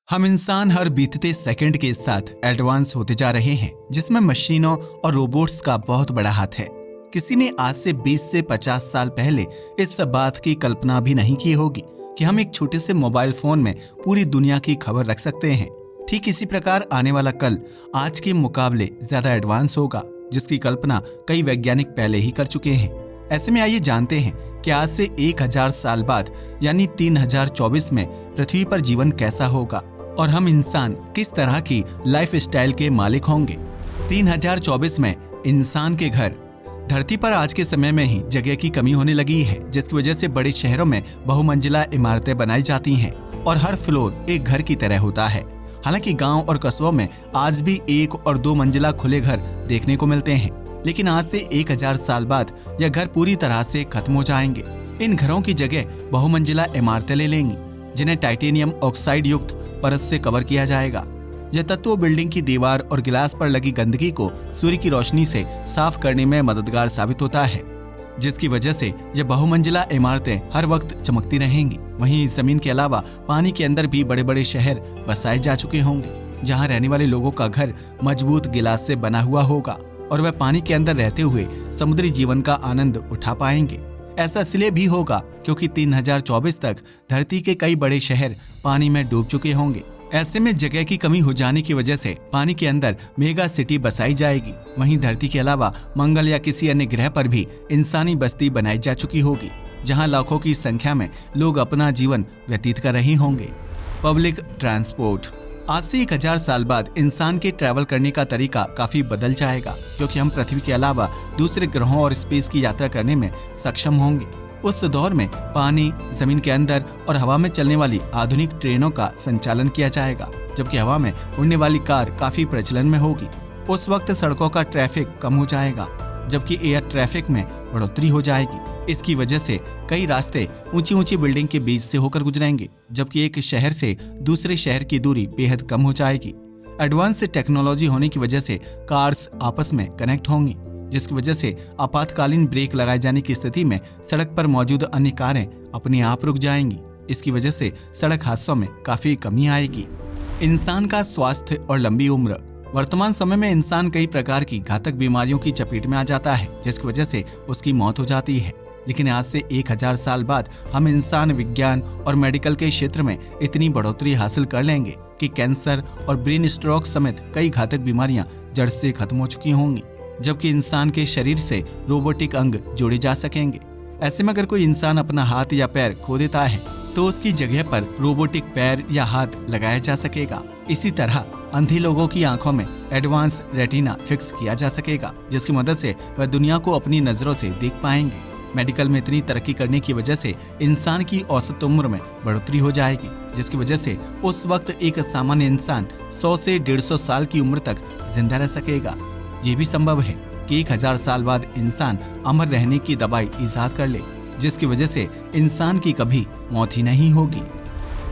हम इंसान हर बीतते सेकंड के साथ एडवांस होते जा रहे हैं, जिसमें मशीनों और रोबोट्स का बहुत बड़ा हाथ है। किसी ने आज से 20 से 50 साल पहले इस बात की कल्पना भी नहीं की होगी कि हम एक छोटे से मोबाइल फोन में पूरी दुनिया की खबर रख सकते हैं। ठीक इसी प्रकार आने वाला कल आज के मुकाबले ज्यादा एडवांस होगा, जिसकी कल्पना कई वैज्ञानिक पहले ही कर चुके हैं। ऐसे में आइए जानते हैं कि आज से 1000 साल बाद यानी 3024 में पृथ्वी पर जीवन कैसा होगा और हम इंसान किस तरह की लाइफ स्टाइल के मालिक होंगे। 3024 में इंसान के घर। धरती पर आज के समय में ही जगह की कमी होने लगी है, जिसकी वजह से बड़े शहरों में बहुमंजिला इमारतें बनाई जाती हैं और हर फ्लोर एक घर की तरह होता है। हालांकि गांव और कस्बों में आज भी 1 और 2 मंजिला खुले घर देखने को मिलते हैं, लेकिन आज से 1000 साल बाद यह घर पूरी तरह से खत्म हो जाएंगे। इन घरों की जगह बहुमंजिला इमारतें ले लेंगी, जिन्हें टाइटेनियम ऑक्साइड युक्त परत से कवर किया जाएगा। यह तत्व बिल्डिंग की दीवार और गिलास पर लगी गंदगी को सूर्य की रोशनी से साफ करने में मददगार साबित होता है, जिसकी वजह से यह बहुमंजिला इमारतें हर वक्त चमकती रहेंगी। वहीं इस जमीन के अलावा पानी के अंदर भी बड़े बड़े शहर बसाए जा चुके होंगे, जहां रहने वाले लोगों का घर मजबूत गिलास से बना हुआ होगा और वह पानी के अंदर रहते हुए समुद्री जीवन का आनंद उठा पाएंगे। ऐसा इसलिए भी होगा क्योंकि 3024 तक धरती के कई बड़े शहर पानी में डूब चुके होंगे। ऐसे में जगह की कमी हो जाने की वजह से पानी के अंदर मेगा सिटी बसाई जाएगी। वहीं धरती के अलावा मंगल या किसी अन्य ग्रह पर भी इंसानी बस्ती बनाई जा चुकी होगी, जहां लाखों की संख्या में लोग अपना जीवन व्यतीत कर रहे होंगे। Public transport. आज से 1000 साल बाद इंसान के ट्रैवल करने का तरीका काफी बदल जाएगा, क्योंकि हम पृथ्वी के अलावा दूसरे ग्रहों और स्पेस की यात्रा करने में सक्षम होंगे। उस दौर में पानी, जमीन के अंदर और हवा में चलने वाली आधुनिक ट्रेनों का संचालन किया जाएगा, जबकि हवा में उड़ने वाली कार काफी प्रचलन में होगी। उस वक्त सड़कों का ट्रैफिक कम हो जाएगा, जबकि एयर ट्रैफिक में बढ़ोतरी हो जाएगी। इसकी वजह से कई रास्ते ऊंची ऊंची बिल्डिंग के बीच से होकर गुजरेंगे, जबकि एक शहर से दूसरे शहर की दूरी बेहद कम हो जाएगी। एडवांस टेक्नोलॉजी होने की वजह से कार्स आपस में कनेक्ट होंगी, जिसकी वजह से आपातकालीन ब्रेक लगाए जाने की स्थिति में सड़क पर मौजूद अन्य कारें अपने आप रुक जाएंगी। इसकी वजह से सड़क हादसों में काफी कमी आएगी। इंसान का स्वास्थ्य और लंबी उम्र। वर्तमान समय में इंसान कई प्रकार की घातक बीमारियों की चपेट में आ जाता है, जिसकी वजह से उसकी मौत हो जाती है। लेकिन आज से 1000 साल बाद हम इंसान विज्ञान और मेडिकल के क्षेत्र में इतनी बढ़ोतरी हासिल कर लेंगे कि कैंसर और ब्रेन स्ट्रोक समेत कई घातक बीमारियां जड़ से खत्म हो चुकी होंगी, जबकि इंसान के शरीर से रोबोटिक अंग जोड़े जा सकेंगे। ऐसे में अगर कोई इंसान अपना हाथ या पैर खो देता है तो उसकी जगह पर रोबोटिक पैर या हाथ लगाया जा सकेगा। इसी तरह अंधे लोगों की आंखों में एडवांस रेटिना फिक्स किया जा सकेगा, जिसकी मदद से वह दुनिया को अपनी नजरों से देख पाएंगे। मेडिकल में इतनी तरक्की करने की वजह से इंसान की औसत उम्र में बढ़ोतरी हो जाएगी, जिसकी वजह से उस वक्त एक सामान्य इंसान 100 से 150 साल की उम्र तक जिंदा रह सकेगा। ये भी संभव है कि 1000 साल बाद इंसान अमर रहने की दवाई इजाद कर ले, जिसकी वजह से इंसान की कभी मौत ही नहीं होगी।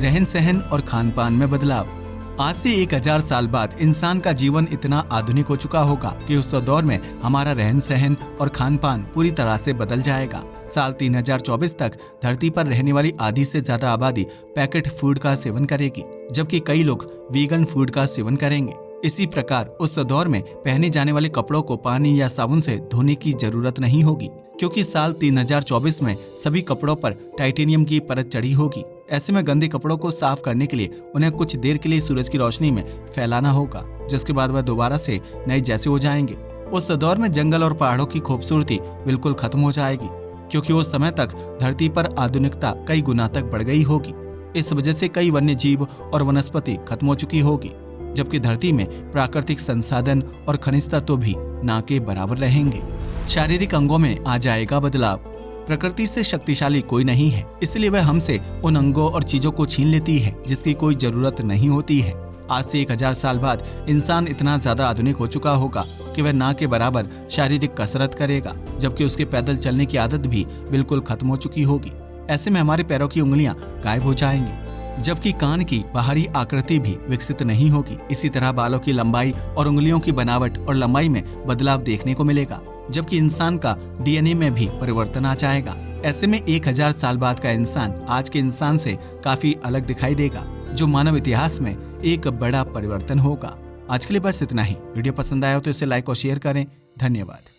रहन सहन और खान पान में बदलाव। आज से 1000 साल बाद इंसान का जीवन इतना आधुनिक हो चुका होगा कि उस दौर में हमारा रहन सहन और खान पान पूरी तरह से बदल जाएगा। साल 3024 तक धरती पर रहने वाली आधी से ज्यादा आबादी पैकेट फूड का सेवन करेगी, जबकि कई लोग वीगन फूड का सेवन करेंगे। इसी प्रकार उस दौर में पहने जाने वाले कपड़ों को पानी या साबुन से धोने की जरूरत नहीं होगी, क्योंकि साल 3024 में सभी कपड़ों पर टाइटेनियम की परत चढ़ी होगी। ऐसे में गंदे कपड़ों को साफ करने के लिए उन्हें कुछ देर के लिए सूरज की रोशनी में फैलाना होगा, जिसके बाद वह दोबारा से नए जैसे हो जाएंगे। उस दौर में जंगल और पहाड़ों की खूबसूरती बिल्कुल खत्म हो जाएगी, क्योंकि उस समय तक धरती पर आधुनिकता कई गुना तक बढ़ गई होगी। इस वजह से कई वन्य जीव और वनस्पति खत्म हो चुकी होगी, जबकि धरती में प्राकृतिक संसाधन और खनिज तत्व भी ना के बराबर रहेंगे। शारीरिक अंगों में आ जाएगा बदलाव। प्रकृति से शक्तिशाली कोई नहीं है, इसलिए वह हमसे उन अंगों और चीजों को छीन लेती है जिसकी कोई जरूरत नहीं होती है। आज से 1000 साल बाद इंसान इतना ज्यादा आधुनिक हो चुका होगा कि वह ना के बराबर शारीरिक कसरत करेगा, जबकि उसके पैदल चलने की आदत भी बिल्कुल खत्म हो चुकी होगी। ऐसे में हमारे पैरों की उंगलियां गायब हो जाएंगी, जबकि कान की बाहरी आकृति भी विकसित नहीं होगी। इसी तरह बालों की लंबाई और उंगलियों की बनावट और लंबाई में बदलाव देखने को मिलेगा, जबकि इंसान का डीएनए में भी परिवर्तन आ जाएगा। ऐसे में 1000 साल बाद का इंसान आज के इंसान से काफी अलग दिखाई देगा। जो मानव इतिहास में एक बड़ा परिवर्तन होगा। आज के लिए बस इतना ही। वीडियो पसंद आया हो तो इसे लाइक और शेयर करें। धन्यवाद।